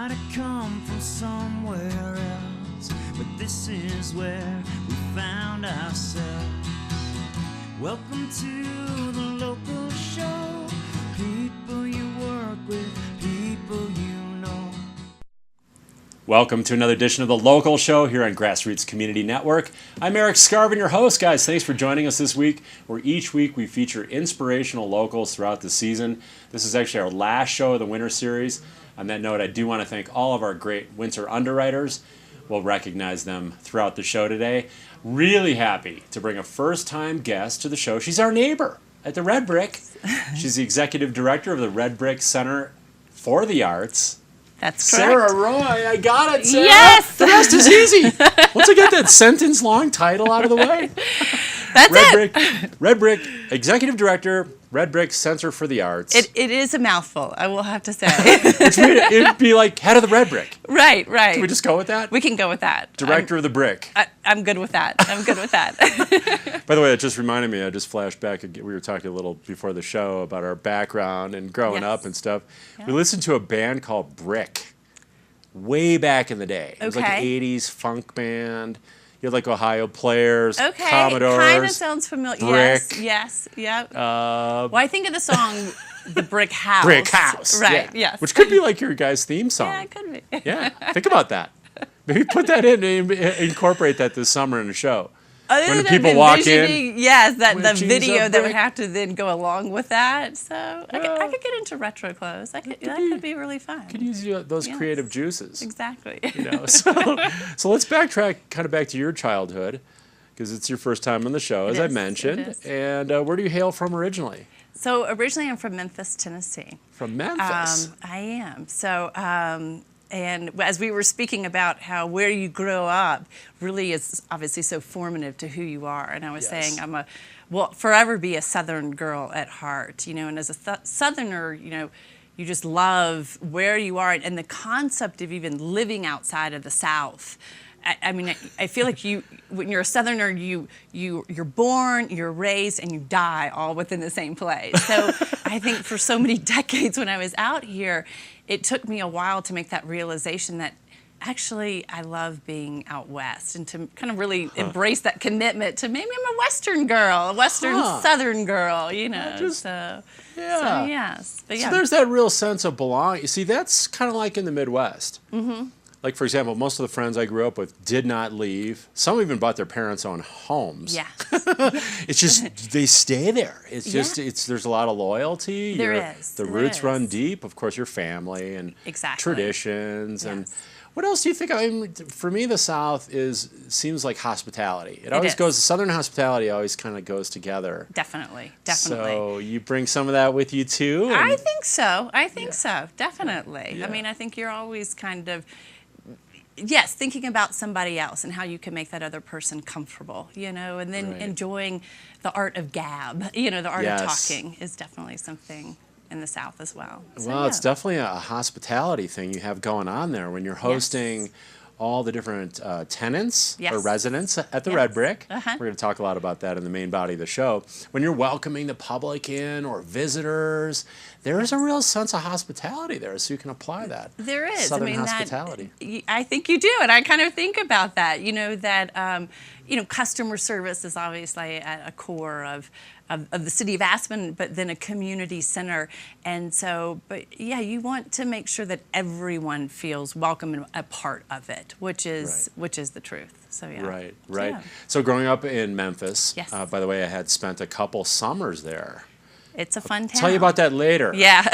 might have come from somewhere else, but this is where we found ourselves. Welcome to the local show. People you work with, people you know. Welcome to another edition of The Local Show here on Grassroots Community Network. I'm Erik Skarvan, your host. Guys, thanks for joining us this week, where each week we feature inspirational locals throughout the season. This is actually our last show of the winter series. On that note, I do want to thank all of our great winter underwriters. We'll recognize them throughout the show today. Really happy to bring a first-time guest to the show. She's our neighbor at the Red Brick. She's the executive director of the Red Brick Center for the Arts. That's correct. Sarah Roy, I got it, Sarah. Yes! The rest is easy. Once I get that sentence-long title out of the way. That's Red Brick, Executive Director, Red Brick Center for the Arts. It is a mouthful, I will have to say. It'd be like head of the Red Brick. Right. Can we just go with that? We can go with that. Director of the Brick. I'm good with that. By the way, it just reminded me, I just flashed back, we were talking a little before the show about our background and growing up and stuff. Yeah. We listened to a band called Brick way back in the day. It was like an 80s funk band. You had like Ohio Players, Commodores. Kind of sounds familiar. Brick. Yes, yep. Well, I think of the song The Brick House. Brick House. Right, yeah. yes. Which could be like your guys' theme song. Yeah, it could be. Yeah, think about that. Maybe put that in and incorporate that this summer in the show. Other when people walk in. Yes, the video that would have to then go along with that. So I could get into retro clothes. That could be really fun. Could use those creative juices. Exactly. So let's backtrack kind of back to your childhood, because it's your first time on the show, as I mentioned. And where do you hail from originally? So originally I'm from Memphis, Tennessee. From Memphis? I am. So and as we were speaking about how where you grow up really is obviously so formative to who you are. And I was saying will forever be a Southern girl at heart, and as a Southerner, you just love where you are and the concept of even living outside of the South. I mean, I feel like when you're a Southerner, you're born, you're raised, and you die all within the same place. So I think for so many decades when I was out here, it took me a while to make that realization that actually I love being out west and to kind of really embrace that commitment to maybe I'm a Western girl, a Western Southern girl, So yes. But So there's that real sense of belonging. You see, that's kind of like in the Midwest. Mm-hmm. Like, for example, most of the friends I grew up with did not leave. Some even bought their parents' own homes. Yeah. It's just, they stay there. It's just, there's a lot of loyalty. There is. The roots run deep. Of course, your family and traditions. And what else do you think? I mean, for me, the South seems like hospitality. It always goes, Southern hospitality always kind of goes together. Definitely. So you bring some of that with you, too? I think so. Definitely. Yeah. I mean, I think you're always kind of... Yes, thinking about somebody else and how you can make that other person comfortable, and then enjoying the art of gab, the art of talking is definitely something in the South as well. Well, it's definitely a hospitality thing you have going on there when you're hosting all the different tenants or residents at the Red Brick. We're going to talk a lot about that in the main body of the show. When you're welcoming the public in or visitors, there is a real sense of hospitality there, so you can apply that. There is. Southern hospitality. I think you do, and I kind of think about that, customer service is obviously at a core of the city of Aspen, but then a community center. And so, you want to make sure that everyone feels welcome and a part of it, which is the truth. So Right. Yeah. So growing up in Memphis, by the way, I had spent a couple summers there. It's a fun town. Tell you about that later. Yeah.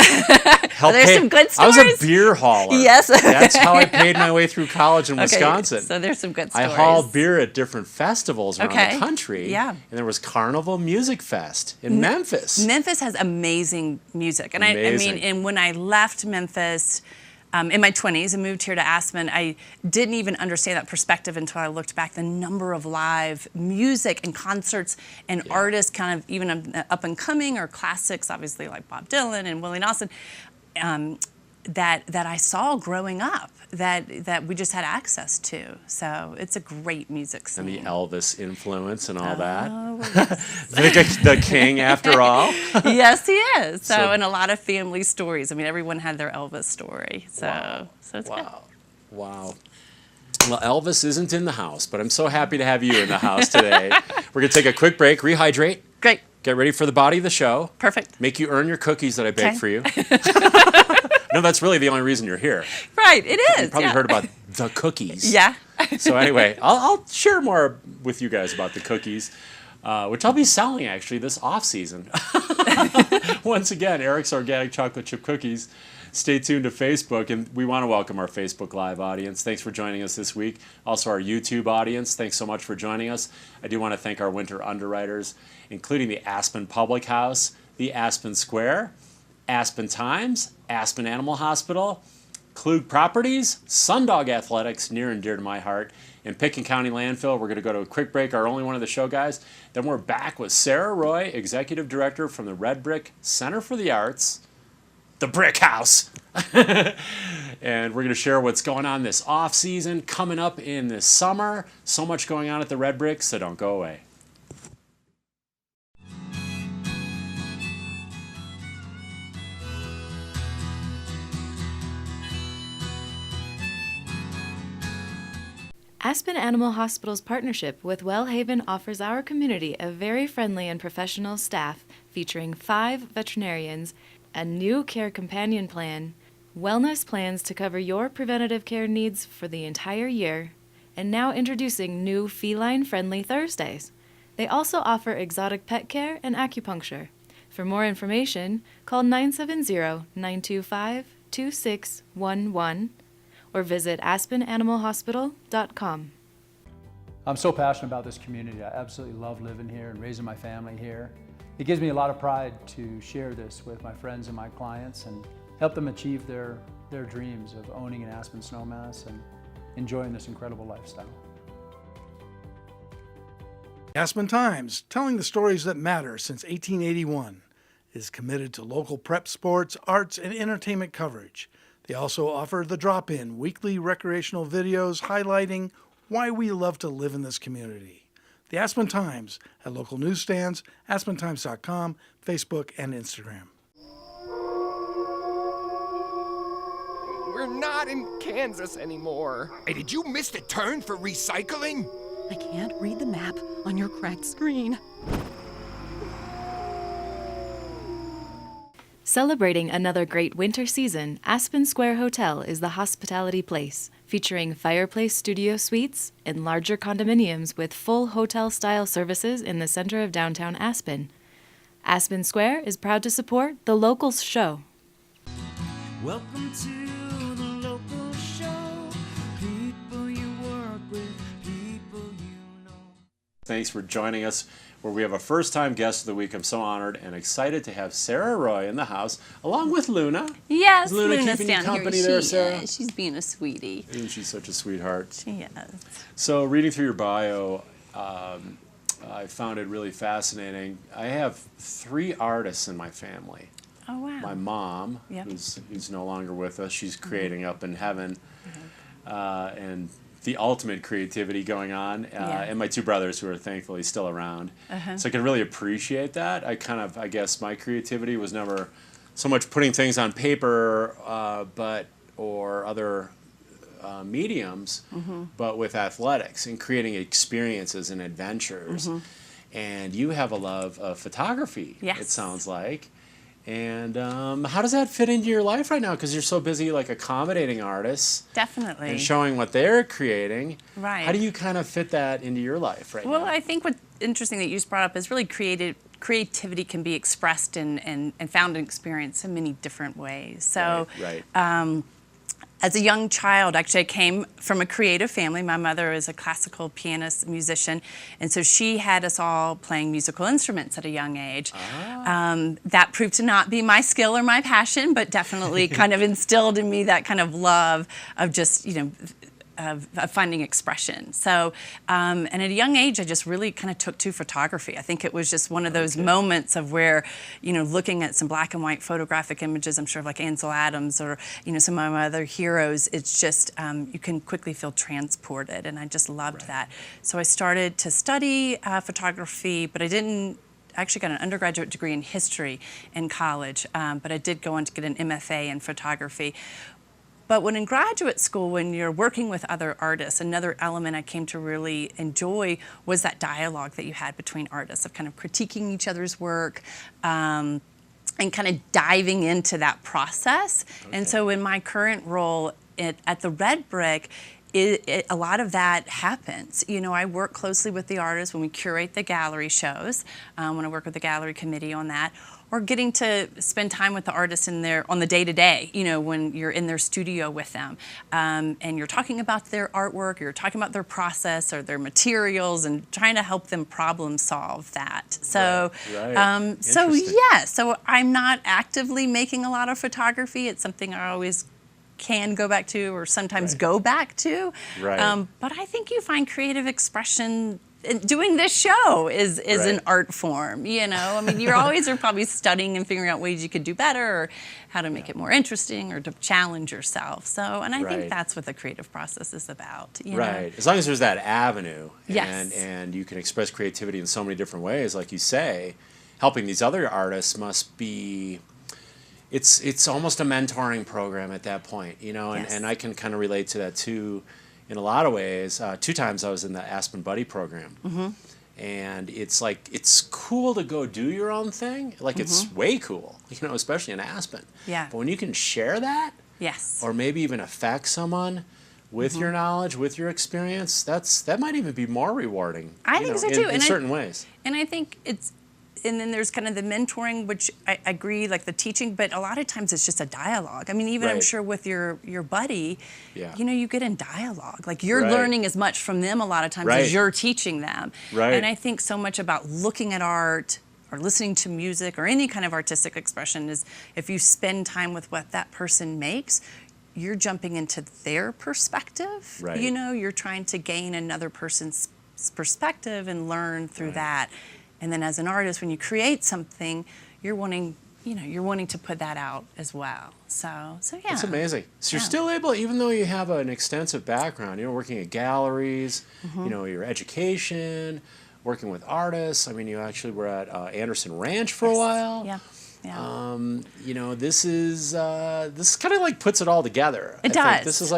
There's some good stories. I was a beer hauler. Yes. That's how I paid my way through college in Wisconsin. So there's some good stories. I hauled beer at different festivals around the country. Yeah. And there was Carnival Music Fest in Memphis. Memphis has amazing music. And I mean, and when I left Memphis in my 20s and moved here to Aspen, I didn't even understand that perspective until I looked back. The number of live music and concerts and artists kind of even up and coming or classics, obviously like Bob Dylan and Willie Nelson, that I saw growing up. that we just had access to. So it's a great music scene. And the Elvis influence and all that. Yes. The king, after all. Yes, he is. So, So- and a lot of family stories. I mean, everyone had their Elvis story. So, Wow. so it's good. Wow. Well, Elvis isn't in the house, but I'm so happy to have you in the house today. We're going to take a quick break, rehydrate, Great. get ready for the body of the show. Perfect. Make you earn your cookies that I baked Okay. for you. No, that's really the only reson you're here. Right, it is. You probably yeah. heard about the cookies. Yeah. So anyway, I'll share more with you guys about the cookies, which I'll be selling actually this off season. Once again, Erik's Organic Chocolate Chip Cookies. Stay tuned to Facebook, and we want to welcome our Facebook Live audience. Thanks for joining us this week. Also our YouTube audience, thanks so much for joining us. I do want to thank our winter underwriters, including the Aspen Public House, the Aspen Square, Aspen Times, Aspen Animal Hospital, Klug Properties, Sundog Athletics, near and dear to my heart, and Picken County Landfill. We're going to go to a quick break, our only one of the show, guys. Then we're back with Sarah Roy, Executive Director from the Red Brick Center for the Arts, the Brick House. And we're going to share what's going on this off season, coming up in this summer. So much going on at the Red Brick, so don't go away. Aspen Animal Hospital's partnership with Wellhaven offers our community a very friendly and professional staff featuring 5 veterinarians, a new care companion plan, wellness plans to cover your preventative care needs for the entire year, and now introducing new feline-friendly Thursdays. They also offer exotic pet care and acupuncture. For more information, call 970-925-2611 or visit aspenanimalhospital.com. I'm so passionate about this community. I absolutely love living here and raising my family here. It gives me a lot of pride to share this with my friends and my clients and help them achieve their dreams of owning an Aspen snowmass and enjoying this incredible lifestyle. Aspen Times, telling the stories that matter since 1881, is committed to local prep sports, arts, and entertainment coverage. They also offer the Drop-In, weekly recreational videos highlighting why we love to live in this community. The Aspen Times at local newsstands, aspentimes.com, Facebook, and Instagram. We're not in Kansas anymore. Hey, did you miss the turn for recycling? I can't read the map on your cracked screen. Celebrating another great winter season, Aspen Square Hotel is the hospitality place, featuring fireplace studio suites and larger condominiums with full hotel-style services in the center of downtown Aspen. Aspen Square is proud to support the Locals Show. Welcome to the local show. People you work with, people you know. Thanks for joining us, where we have a first-time guest of the week. I'm so honored and excited to have Sarah Roy in the house, along with Luna. Yes, Is Luna Luna's keeping you down company here. there, She Sarah? is. She's being a sweetie. Isn't she such a sweetheart? She is. So, reading through your bio, I found it really fascinating. I have 3 artists in my family. Oh, wow. My mom, Yep. who's no longer with us, she's creating up in heaven, and the ultimate creativity going on, Yeah. and my 2 brothers who are thankfully still around. So I can really appreciate that. I guess my creativity was never so much putting things on paper, or other mediums, but with athletics and creating experiences and adventures. And you have a love of photography, Yes. it sounds like. And how does that fit into your life right now? Because you're so busy like accommodating artists Definitely. and showing what they're creating. Right. How do you kind of fit that into your life right Well, now? I think what's interesting that you just brought up is really creativity can be expressed and found and experienced in many different ways. So, Right. as a young child, actually, I came from a creative family. My mother is a classical pianist, musician, and so she had us all playing musical instruments at a young age. That proved to not be my skill or my passion, but definitely kind of instilled in me that kind of love of just, of finding expression. So, and at a young age, I just really kind of took to photography. I think it was just one of those moments of where, looking at some black and white photographic images, I'm sure of like Ansel Adams or, some of my other heroes, it's just, you can quickly feel transported, and I just loved that. So I started to study photography, but I didn't actually got an undergraduate degree in history in college, but I did go on to get an MFA in photography. But when in graduate school, when you're working with other artists, another element I came to really enjoy was that dialogue that you had between artists of kind of critiquing each other's work, and kind of diving into that process. And so in my current role at the Red Brick, a lot of that happens. I work closely with the artists when we curate the gallery shows, when I work with the gallery committee on that, or getting to spend time with the artists on the day-to-day, when you're in their studio with them, and you're talking about their artwork, you're talking about their process or their materials, and trying to help them problem solve that. So, so I'm not actively making a lot of photography. It's something I always can go back to, or sometimes go back to. But I think you find creative expression. Doing this show is an art form, I mean, you always are probably studying and figuring out ways you could do better, or how to make it more interesting, or to challenge yourself. So, and I think that's what the creative process is about. Right. As long as there's that avenue, and you can express creativity in so many different ways, like you say, helping these other artists must be. It's almost a mentoring program at that point, and I can kind of relate to that too. In a lot of ways, 2 times I was in the Aspen Buddy program, and it's cool to go do your own thing. It's way cool, especially in Aspen. But when you can share that, or maybe even affect someone with your knowledge, with your experience, that might even be more rewarding. I think so too, in certain ways. And I think and then there's kind of the mentoring, which I agree, like the teaching, but a lot of times it's just a dialogue. I mean, even I'm sure with your buddy, you get in dialogue. Like you're learning as much from them a lot of times as you're teaching them. And I think so much about looking at art or listening to music or any kind of artistic expression is if you spend time with what that person makes, you're jumping into their perspective. You're trying to gain another person's perspective and learn through that. And then as an artist, when you create something, you're wanting to put that out as well. So yeah. That's amazing. So you're still able, even though you have an extensive background, working at galleries, your education, working with artists. I mean, you actually were at Anderson Ranch for a while. Yeah. This kind of like puts it all together. It does. This is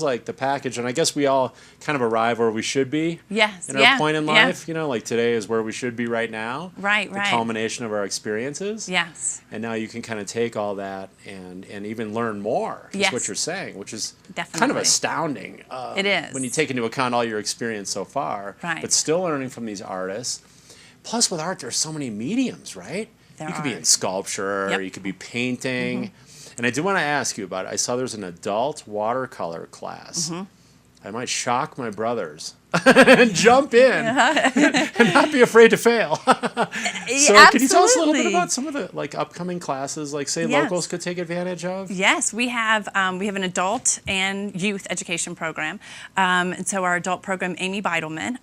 like the package, and I guess we all kind of arrive where we should be. Yes. In our point in life, like today is where we should be right now. Right. The culmination of our experiences. Yes. And now you can kind of take all that and even learn more. Is what you're saying, which is kind of astounding. It is when you take into account all your experience so far. Right. But still learning from these artists. Plus, with art, there's so many mediums, right? You could be in sculpture, you could be painting. And I do want to ask you about it. I saw there's an adult watercolor class. I might shock my brothers and jump in and not be afraid to fail. So can you tell us a little bit about some of the upcoming classes, locals could take advantage of? Yes, we have an adult and youth education program. And so our adult program, Amy Beidelman,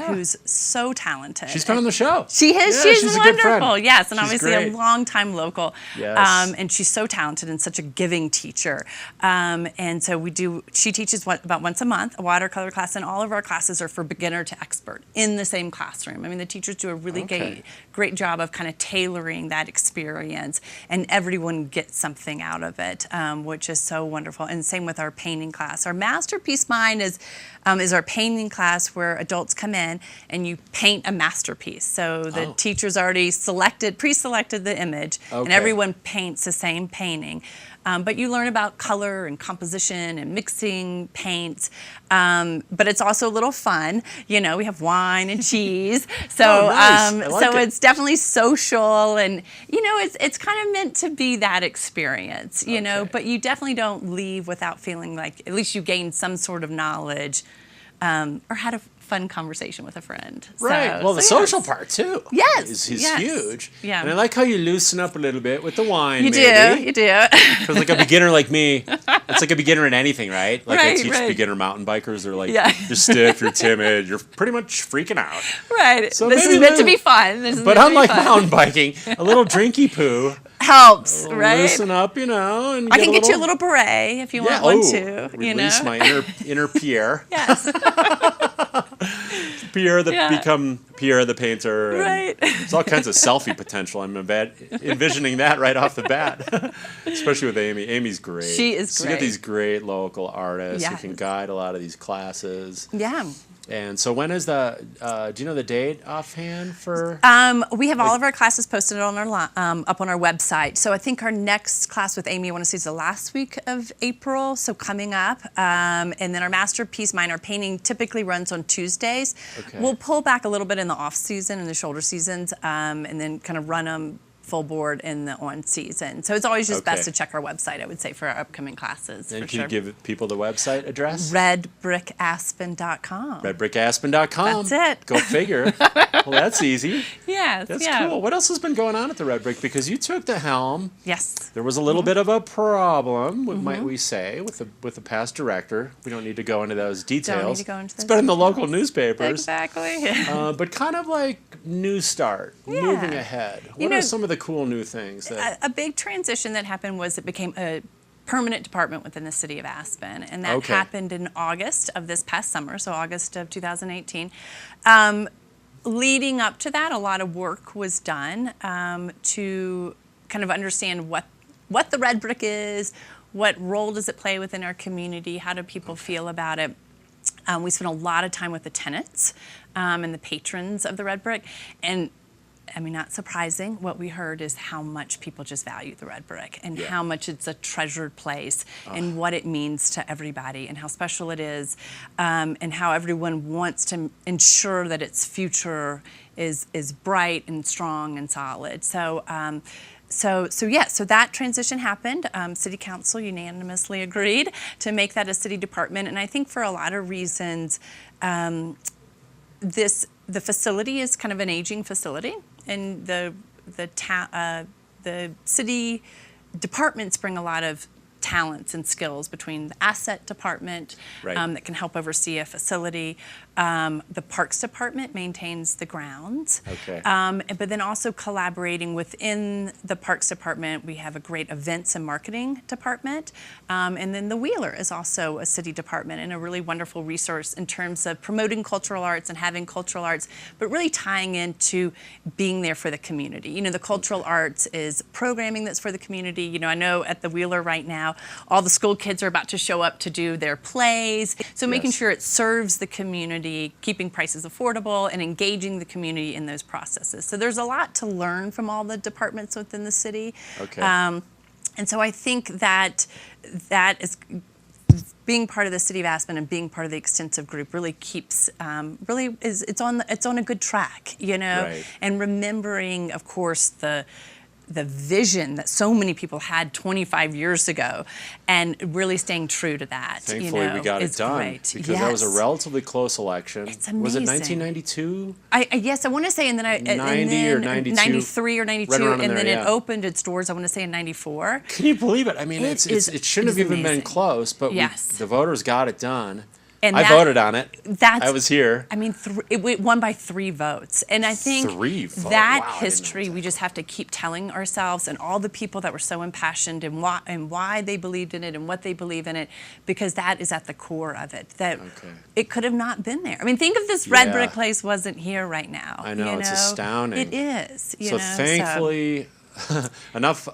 who's so talented. She's been on the show. She is. Yeah, she's wonderful. Yes, and she's obviously great. a longtime local. Yes. And she's so talented and such a giving teacher. And so she teaches about once a month, a watercolor class, and all of our classes are for beginner to expert in the same classroom. I mean, the teachers do a really great job of kind of tailoring that experience, and everyone gets something out of it, which is so wonderful. And same with our painting class. Our Masterpiece Mind is our painting class where adults come in and you paint a masterpiece. So the teacher's already pre-selected the image, and everyone paints the same painting. But you learn about color and composition and mixing paints. But it's also a little fun. We have wine and cheese. So it's definitely social, and it's kind of meant to be that experience, but you definitely don't leave without feeling like at least you gained some sort of knowledge or how to fun conversation with a friend. Right. Well, the social part too. Yes. Is yes. huge. Yeah. And I like how you loosen up a little bit with the wine. You maybe. do. Because like a beginner like me, it's like a beginner in anything, right? Like I Right, teach right. beginner mountain bikers. They're like, Yeah. you're stiff, you're timid, you're pretty much freaking out. Right. So this maybe is meant to the- be fun. This is But meant to be unlike fun. mountain biking, a little drinky poo, Helps, right? loosen up, and I can get you a little beret if you want one too. Release my inner Pierre. Yes. Pierre Yeah. become Pierre the painter. And Right. There's all kinds of selfie potential. I'm envisioning that right off the bat, especially with Amy. Amy's great. She is So you got great. these great local artists who Yes. can guide a lot of these classes. Yeah. And so when is the? Do you know the date offhand for? We have all of our classes posted on our up on our website. So I think our next class with Amy, I want to say, is the last week of April. So coming up, and then our masterpiece minor painting typically runs on Tuesdays. Okay. We'll pull back a little bit in the off season and the shoulder seasons, and then kind of run them full board in the on season. So it's always just best Okay. to check our website, I would say, for our upcoming classes. And for can sure. you give people the website address? redbrickaspen.com. Redbrickaspen.com. That's it. Go figure. Well, that's easy. Yes. That's yeah. cool. What else has been going on at the Red Brick? Because you took the helm. Yes. There was a little bit of a problem, Mm-hmm. might we say, with the past director. We don't need to go into those details. to go into It's those been in the local newspapers. Exactly. But kind of like new start, moving ahead. What know, are some of the cool new things that? A big transition that happened was it became a permanent department within the city of Aspen, and that Okay. happened in August of this past summer, so August of 2018. Leading up to that, a lot of work was done to kind of understand what the Red Brick is, what role does it play within our community, how do people feel about it. We spent a lot of time with the tenants and the patrons of the Red Brick, and I mean, not surprising, what we heard is how much people just value the Red Brick and how much it's a treasured place and what it means to everybody and how special it is, and how everyone wants to ensure that its future is bright and strong and solid. So that transition happened. City Council unanimously agreed to make that a city department, and I think for a lot of reasons, the facility is kind of an aging facility, and the city departments bring a lot of talents and skills between the asset department that can help oversee a facility. The Parks Department maintains the grounds. Okay. But then also collaborating within the Parks Department, we have a great events and marketing department. And then the Wheeler is also a city department and a really wonderful resource in terms of promoting cultural arts and having cultural arts, but really tying into being there for the community. You know, the cultural arts is programming that's for the community. You know, I know at the Wheeler right now, all the school kids are about to show up to do their plays. So making sure it serves the community, keeping prices affordable, and engaging the community in those processes. So there's a lot to learn from all the departments within the city. Okay. And so I think that is being part of the city of Aspen and being part of the extensive group really keeps it's on a good track, you know. Right. And remembering, of course, the vision that so many people had 25 years ago, and really staying true to that. Thankfully, we got it is done great. because that was a relatively close election. It's Was it amazing. 1992? Yes, I want to say, and then 90 or 92, 93 or 92, right around in and there, then yeah. it opened its doors, I want to say, in 94. Can you believe it? I mean, It it shouldn't have even been amazing. close, but Yes. the voters got it done. And I that- voted on it. That's, I was here. I mean, it won by 3 votes. And I think 3 votes. that Wow, I didn't know history, we just have to keep telling ourselves and all the people that were so impassioned and why they believed in it and what they believe in it, because that is at the core of it. That it could have not been there. I mean, think if this Red Yeah. Brick place wasn't here right now. I know, it's astounding. It is. You So know, thankfully, enough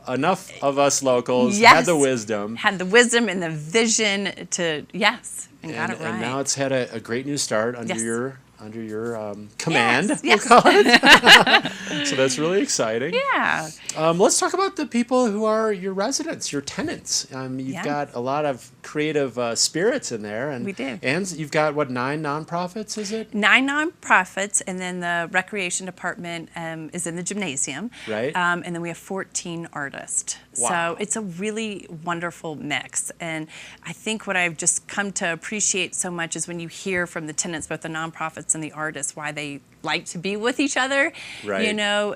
of us locals Yes. had the wisdom. had the wisdom and the vision to, and got it right. And now it's had a great new start under Yes. your command. Yes. We'll call it. So that's really exciting. Yeah. Let's talk about the people who are your residents, your tenants. You've got a lot of creative spirits in there, and We do. And you've got 9 nonprofits? Is it 9 nonprofits, and then the recreation department is in the gymnasium. Right. And then we have 14 artists. Wow. So it's a really wonderful mix. And I think what I've just come to appreciate so much is when you hear from the tenants, both the nonprofits props and the artists, why they like to be with each other. Right. You know,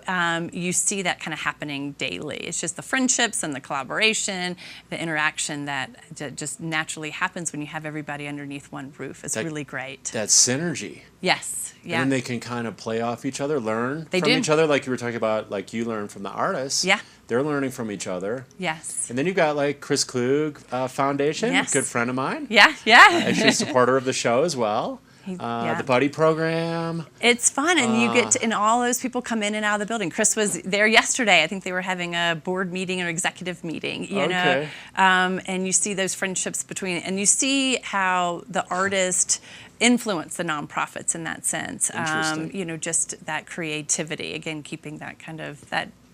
you see that kind of happening daily. It's just the friendships and the collaboration, the interaction that just naturally happens when you have everybody underneath one roof. It's really great. That synergy. Yes. Yeah. And then they can kind of play off each other, learn They from do. each other, like you were talking about, like you learn from the artists. Yeah. They're learning from each other. Yes. And then you've got like Chris Klug Foundation, Yes. good friend of mine. Yeah. Yeah. Actually a supporter of the show as well. Yeah. The buddy program. It's fun, and you get to, and all those people come in and out of the building. Chris was there yesterday. I think they were having a board meeting or executive meeting, you know. And you see those friendships between, and you see how the artist influence the nonprofits in that sense. Interesting. You know, just that creativity, again, keeping that kind of,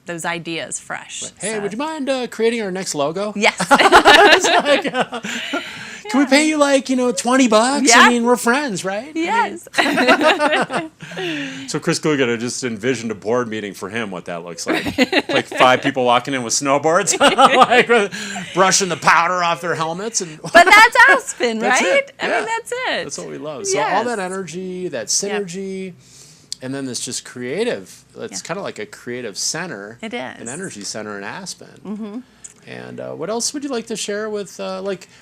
those ideas fresh. Hey, So- would you mind creating our next logo? Yes. Can we pay you like, $20? Yeah. I mean, we're friends, right? Yes. So Chris Klug just envisioned a board meeting for him, what that looks like. Like 5 people walking in with snowboards, like brushing the powder off their helmets. But that's Aspen, That's right? it. I Yeah. mean, that's it. That's what we love. So all that Yes. energy, that synergy, and then this just creative. It's Yeah. kind of like a creative center. It is. An energy center in Aspen. Mm-hmm. And what else would you like to share with,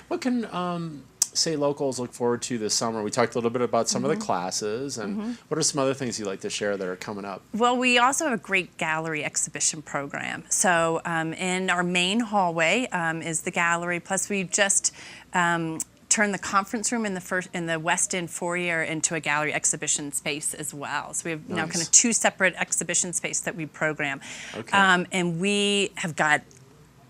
what can, say, locals look forward to this summer? We talked a little bit about some of the classes, and what are some other things you'd like to share that are coming up? Well, we also have a great gallery exhibition program. So in our main hallway is the gallery, plus we just turned the conference room in the West End foyer into a gallery exhibition space as well. So we have now kind of 2 separate exhibition spaces that we program. Okay. And we have got,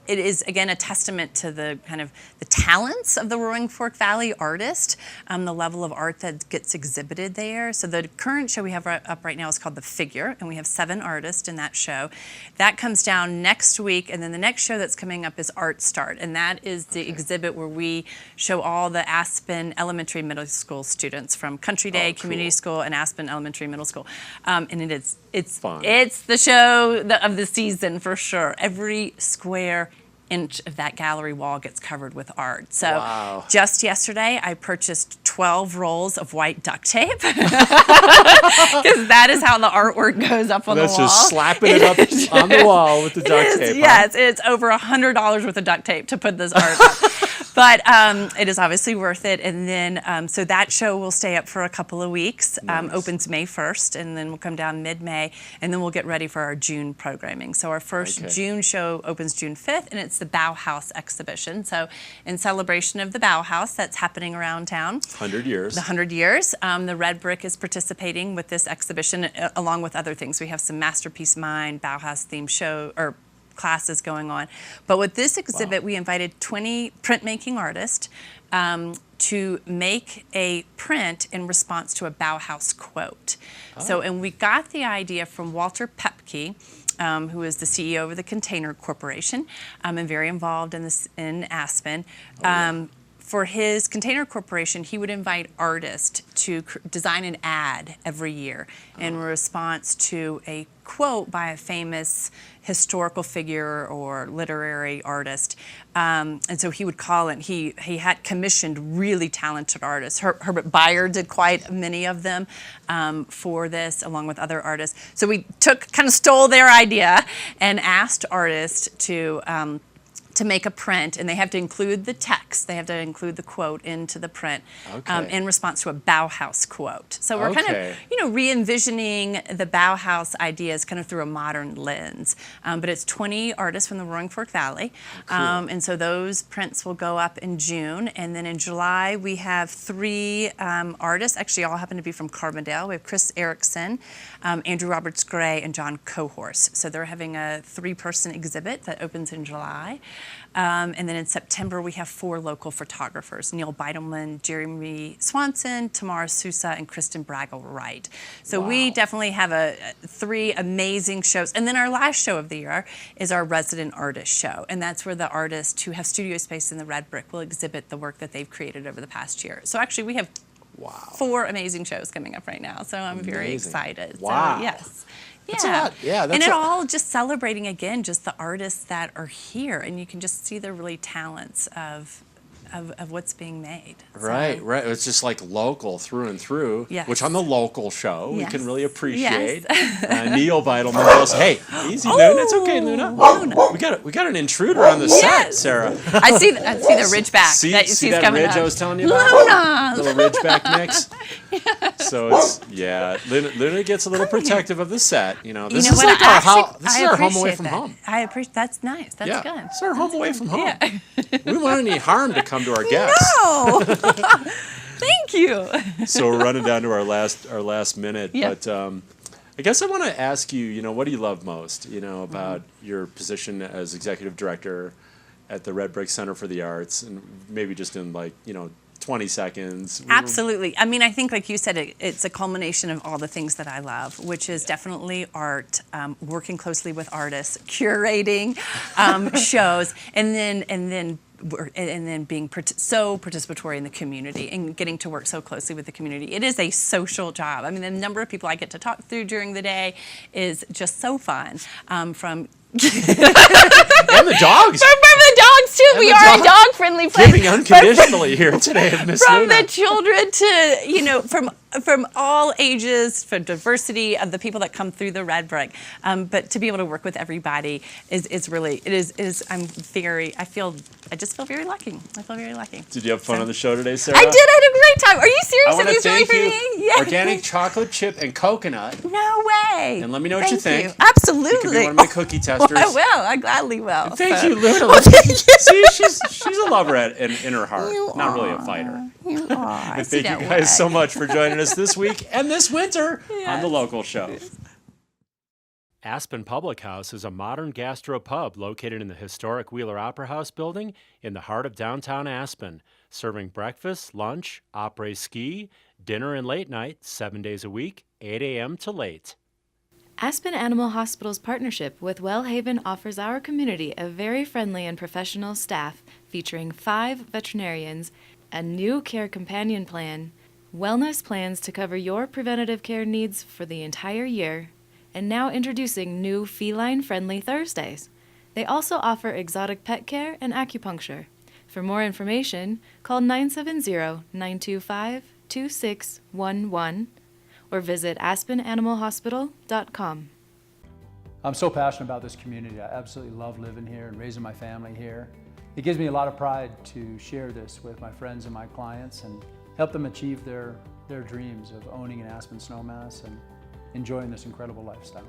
it is, again, a testament to the kind of the talents of the Roaring Fork Valley artist, the level of art that gets exhibited there. So the current show we have up right now is called The Figure, and we have 7 artists in that show. That comes down next week, and then the next show that's coming up is Art Start, and that is the exhibit where we show all the Aspen Elementary Middle School students from Country Day Community School and Aspen Elementary Middle School. And it's Fun. It's the show of the season for sure. Every square inch of that gallery wall gets covered with art. So Wow. just yesterday, I purchased 12 rolls of white duct tape because that is how the artwork goes up on the wall. That's just slapping it up on the wall with the duct tape. Yes, it's over $100 worth of duct tape to put this art up. But it is obviously worth it. And then, so that show will stay up for a couple of weeks. Opens May 1st, and then we'll come down mid-May, and then we'll get ready for our June programming. So our first June show opens June 5th, and it's the Bauhaus Exhibition. So in celebration of the Bauhaus that's happening around town. 100 years. The 100 years. The Red Brick is participating with this exhibition along with other things. We have some Masterpiece Mind, Bauhaus themed show, or classes going on. But with this exhibit, we invited 20 printmaking artists to make a print in response to a Bauhaus quote. So, and we got the idea from Walter Pepke, who is the CEO of the Container Corporation and very involved in this in Aspen. For his Container Corporation, he would invite artists to design an ad every year in response to a quote by a famous historical figure or literary artist. And so he would call it, he had commissioned really talented artists. Herbert Beyer did quite many of them for this, along with other artists. So we kind of stole their idea and asked artists to make a print, and they have to include the text. They have to include the quote into the print in response to a Bauhaus quote. So we're kind of, re-envisioning the Bauhaus ideas kind of through a modern lens. But it's 20 artists from the Roaring Fork Valley. And so those prints will go up in June. And then in July, we have 3 artists, actually all happen to be from Carbondale. We have Chris Erikson, Andrew Roberts Gray, and John Cohorse. So they're having a 3-person exhibit that opens in July. And then in September, we have 4 local photographers, Neil Beidelman, Jeremy Swanson, Tamara Sousa, and Kristen Braggle Wright. So we definitely have 3 amazing shows. And then our last show of the year is our resident artist show. And that's where the artists who have studio space in the Red Brick will exhibit the work that they've created over the past year. So actually, we have 4 amazing shows coming up right now. So I'm very excited. Wow. So, yes. That's a lot. Yeah, that's and it all just celebrating again just the artists that are here, and you can just see the really talents of of what's being made. Right. It's just like local through and through, Yes. which on the local show we Yes. can really appreciate. Yes. Neil Vitalman goes, hey, easy, Luna. It's okay, Luna. We got an intruder on the set, Yes. Sarah. I see the Ridgeback that you see that coming ridge up. I was telling you about? Luna! Little Ridgeback mix. So it's, Luna gets a little protective of the set. You know, this is what? like our house. This I is our home appreciate away from that. home. I appreciate that's nice. That's Yeah, good. it's our home away from home. Yeah. We don't want any harm to come to our guests. No. Thank you. So we're running down to our last minute, Yeah. but I guess I want to ask you, you know, what do you love most, you know, about your position as executive director at the Red Brick Center for the Arts, and maybe just in 20 seconds. Absolutely. I mean, I think, like you said, it's a culmination of all the things that I love, which is definitely art, working closely with artists, curating shows, and then being so participatory in the community and getting to work so closely with the community. It is a social job. I mean, the number of people I get to talk through during the day is just so fun. From and the dogs. From the dogs too. We are a dog-friendly place. Giving unconditionally here today at Miss From Luna. the children to from all ages, for diversity of the people that come through the Red Brick. But to be able to work with everybody is really I just feel very lucky. I feel very lucky. Did you have fun on the show today, Sarah? I did. I had a great time. Are you serious? I want to Are you doing thank for you. me? Yeah. Organic chocolate chip and coconut. No way. And let me know what you Thank think. Absolutely. You could be one of my cookie testers. I will. I gladly will. Thank So- you, Luna. Well, thank you. See, she's a lover in her heart, You not really a are. fighter. You are. I And see thank you that guys so way. much for joining us this week and this winter on The Local Show. Aspen Public House is a modern gastro pub located in the historic Wheeler Opera House building in the heart of downtown Aspen, serving breakfast, lunch, après-ski, dinner, and late night 7 days a week, 8 a.m. to late. Aspen Animal Hospital's partnership with Wellhaven offers our community a very friendly and professional staff featuring 5 veterinarians, a new care companion plan, wellness plans to cover your preventative care needs for the entire year, and now introducing new feline-friendly Thursdays. They also offer exotic pet care and acupuncture. For more information, call 970-925-2611 or visit aspenanimalhospital.com. I'm so passionate about this community. I absolutely love living here and raising my family here. It gives me a lot of pride to share this with my friends and my clients and help them achieve their dreams of owning an Aspen snowmass and enjoying this incredible lifestyle.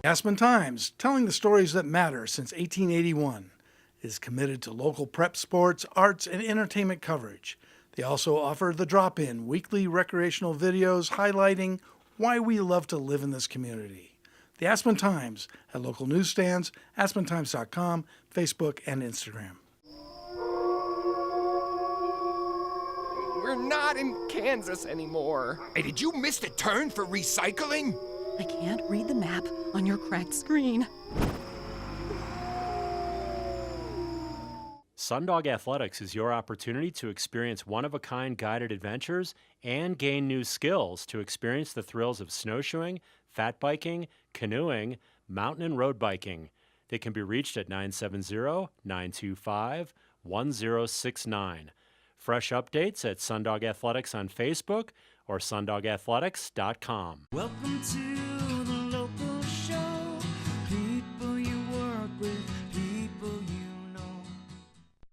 Aspen Times, telling the stories that matter since 1881, is committed to local prep sports, arts, and entertainment coverage. They also offer the Drop-In, weekly recreational videos highlighting why we love to live in this community. The Aspen Times at local newsstands, aspentimes.com, Facebook, and Instagram. We're not in Kansas anymore. Hey, did you miss the turn for recycling? I can't read the map on your cracked screen. Sundog Athletics is your opportunity to experience one-of-a-kind guided adventures and gain new skills to experience the thrills of snowshoeing, fat biking, canoeing, mountain and road biking. They can be reached at 970-925-1069. Fresh updates at Sundog Athletics on Facebook or sundogathletics.com. Welcome to the